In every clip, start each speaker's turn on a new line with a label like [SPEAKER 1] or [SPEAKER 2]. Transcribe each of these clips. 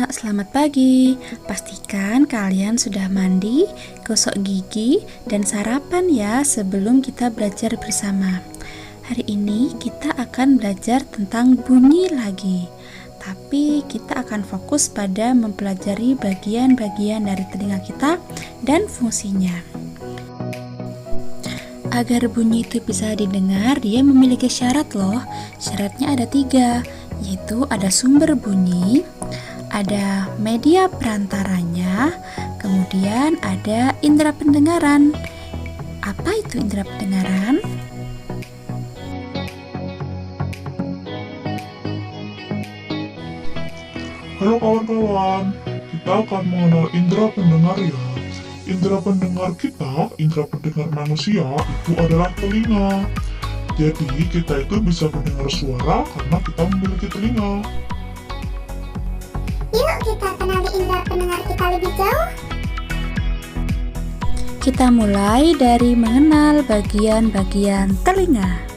[SPEAKER 1] anak-anak, selamat pagi. Pastikan kalian sudah mandi, gosok gigi, dan sarapan ya sebelum kita belajar bersama. Hari ini kita akan belajar tentang bunyi lagi. Tapi kita akan fokus pada mempelajari bagian-bagian dari telinga kita dan fungsinya. Agar bunyi itu bisa didengar, dia memiliki syarat loh. Syaratnya ada 3, yaitu ada sumber bunyi, ada media perantaranya, kemudian ada indera pendengaran. Apa itu indera pendengaran?
[SPEAKER 2] Halo kawan-kawan, kita akan mengenal indera pendengar ya. Indera pendengar kita, indera pendengar manusia itu adalah telinga. Jadi kita itu bisa mendengar suara karena kita memiliki telinga.
[SPEAKER 3] Yuk kita kenali indera pendengar kita lebih jauh.
[SPEAKER 1] Kita mulai dari mengenal bagian-bagian telinga.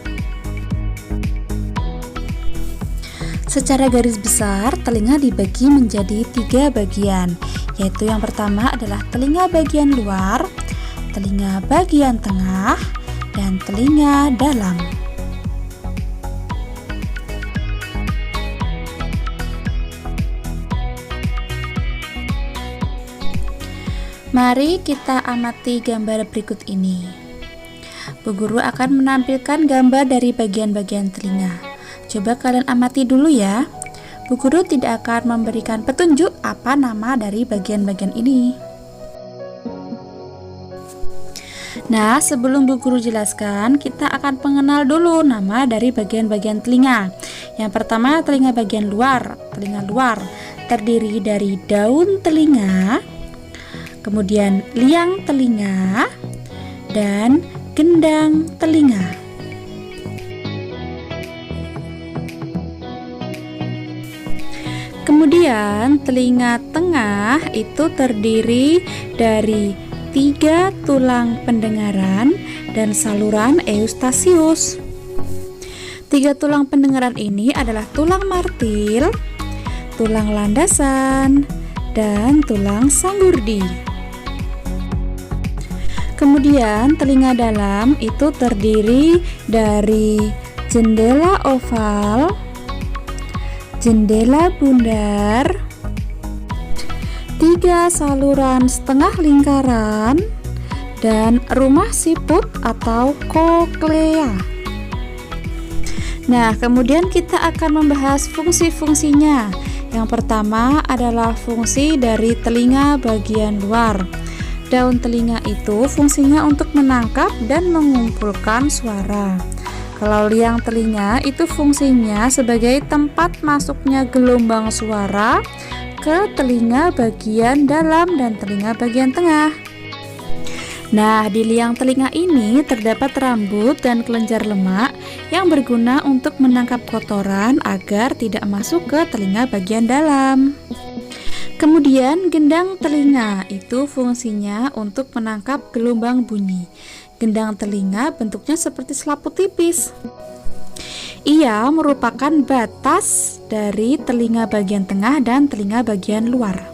[SPEAKER 1] Secara garis besar, telinga dibagi menjadi 3 bagian, yaitu yang pertama adalah telinga bagian luar, telinga bagian tengah, dan telinga dalam. Mari kita amati gambar berikut ini. Bu Guru akan menampilkan gambar dari bagian-bagian telinga. Coba kalian amati dulu ya. Bu Guru tidak akan memberikan petunjuk apa nama dari bagian-bagian ini. Nah, sebelum Bu Guru jelaskan, kita akan mengenal dulu nama dari bagian-bagian telinga. Yang pertama, telinga bagian luar. Telinga luar terdiri dari daun telinga, kemudian liang telinga, dan gendang telinga. Kemudian telinga tengah itu terdiri dari 3 tulang pendengaran dan saluran eustasius. 3 tulang pendengaran ini adalah tulang martil, tulang landasan, dan tulang sanggurdi. Kemudian telinga dalam itu terdiri dari jendela oval, jendela bundar, 3 saluran setengah lingkaran, dan rumah siput atau koklea. Nah, kemudian kita akan membahas fungsi-fungsinya. Yang pertama adalah fungsi dari telinga bagian luar. Daun telinga itu fungsinya untuk menangkap dan mengumpulkan suara. Kalau liang telinga itu fungsinya sebagai tempat masuknya gelombang suara ke telinga bagian dalam dan telinga bagian tengah. Nah, di liang telinga ini terdapat rambut dan kelenjar lemak yang berguna untuk menangkap kotoran agar tidak masuk ke telinga bagian dalam. Kemudian gendang telinga itu fungsinya untuk menangkap gelombang bunyi. Gendang telinga bentuknya seperti selaput tipis. Ia merupakan batas dari telinga bagian tengah dan telinga bagian luar.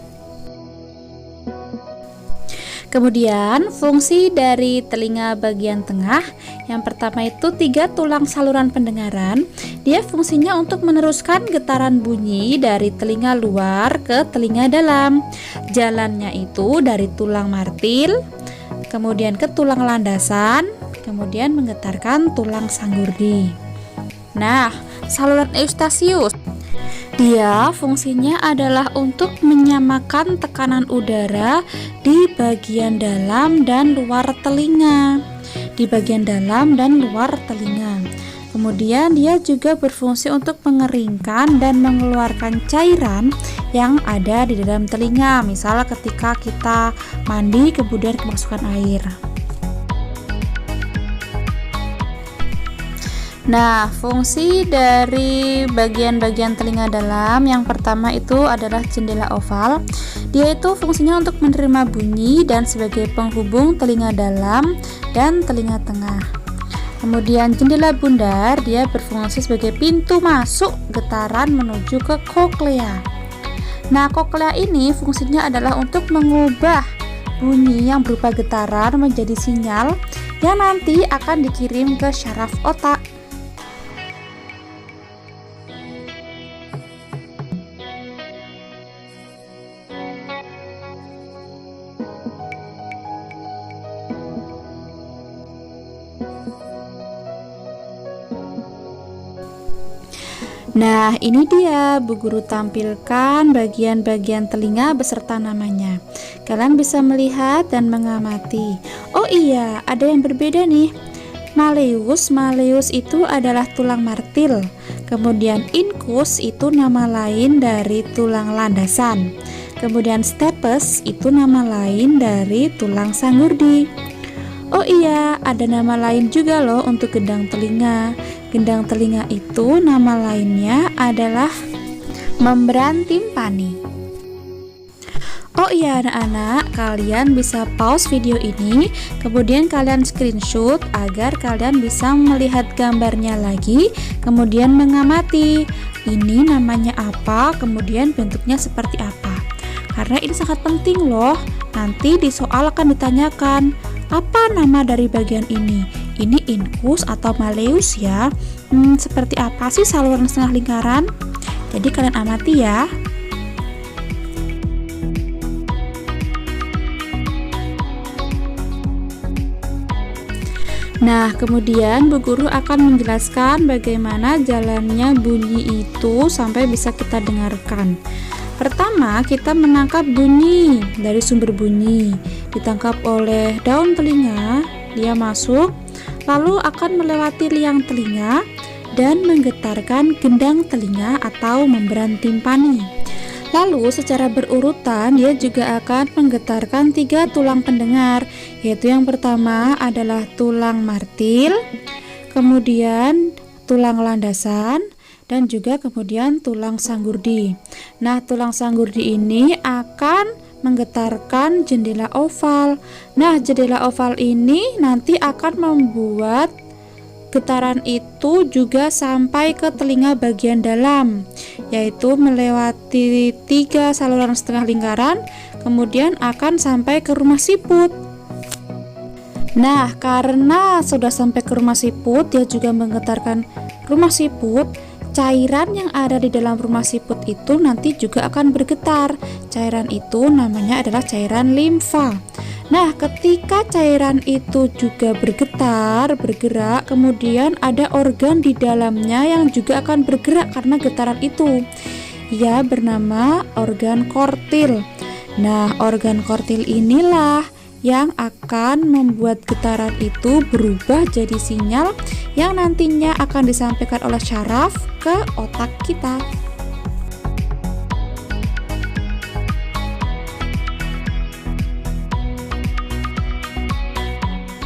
[SPEAKER 1] Kemudian fungsi dari telinga bagian tengah, yang pertama itu 3 tulang saluran pendengaran. Dia fungsinya untuk meneruskan getaran bunyi dari telinga luar ke telinga dalam. Jalannya itu dari tulang martil, kemudian ke tulang landasan, kemudian menggetarkan tulang sanggurdi. Nah, saluran eustasius, dia fungsinya adalah untuk menyamakan tekanan udara di bagian dalam dan luar telinga. Di bagian dalam dan luar telinga. Kemudian dia juga berfungsi untuk mengeringkan dan mengeluarkan cairan yang ada di dalam telinga. Misalnya ketika kita mandi kemudian kemasukan air. Nah, fungsi dari bagian-bagian telinga dalam yang pertama itu adalah jendela oval. Dia itu fungsinya untuk menerima bunyi dan sebagai penghubung telinga dalam dan telinga tengah. Kemudian jendela bundar, dia berfungsi sebagai pintu masuk getaran menuju ke koklea. Nah, koklea ini fungsinya adalah untuk mengubah bunyi yang berupa getaran menjadi sinyal yang nanti akan dikirim ke syaraf otak. Nah, ini dia Bu Guru tampilkan bagian-bagian telinga beserta namanya. Kalian bisa melihat dan mengamati. Oh iya, ada yang berbeda nih. Malleus itu adalah tulang martil. Kemudian incus itu nama lain dari tulang landasan. Kemudian stapes itu nama lain dari tulang sanggurdi. Oh iya, ada nama lain juga loh untuk gendang telinga. Gendang telinga itu nama lainnya adalah membran timpani. Oh iya anak-anak, kalian bisa pause video ini, kemudian kalian screenshot agar kalian bisa melihat gambarnya lagi, kemudian mengamati ini namanya apa, kemudian bentuknya seperti apa. Karena ini sangat penting loh, nanti di soal akan ditanyakan, apa nama dari bagian ini? Ini incus atau malleus ya? Seperti apa sih saluran setengah lingkaran? Jadi kalian amati ya. Nah, kemudian Bu Guru akan menjelaskan bagaimana jalannya bunyi itu sampai bisa kita dengarkan. Pertama, kita menangkap bunyi dari sumber bunyi. Ditangkap oleh daun telinga, dia masuk, lalu akan melewati liang telinga dan menggetarkan gendang telinga atau membran timpani. Lalu secara berurutan dia juga akan menggetarkan 3 tulang pendengar, yaitu yang pertama adalah tulang martil, kemudian tulang landasan, dan juga kemudian tulang sanggurdi. Nah, tulang sanggurdi ini akan menggetarkan jendela oval. Nah, jendela oval ini nanti akan membuat getaran itu juga sampai ke telinga bagian dalam, yaitu melewati 3 saluran setengah lingkaran, kemudian akan sampai ke rumah siput. Nah, karena sudah sampai ke rumah siput, dia juga menggetarkan rumah siput. Cairan yang ada di dalam rumah siput itu nanti juga akan bergetar. Cairan itu namanya adalah cairan limfa. Nah, ketika cairan itu juga bergerak, kemudian ada organ di dalamnya yang juga akan bergerak karena getaran itu. Ia bernama organ kortil. Nah, organ kortil inilah yang akan membuat getaran itu berubah jadi sinyal yang nantinya akan disampaikan oleh syaraf ke otak kita.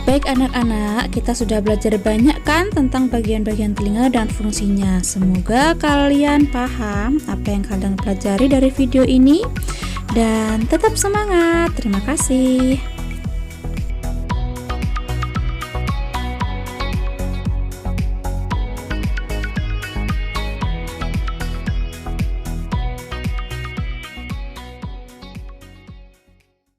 [SPEAKER 1] Baik anak-anak, kita sudah belajar banyak kan tentang bagian-bagian telinga dan fungsinya. Semoga kalian paham apa yang kalian pelajari dari video ini dan tetap semangat. Terima kasih.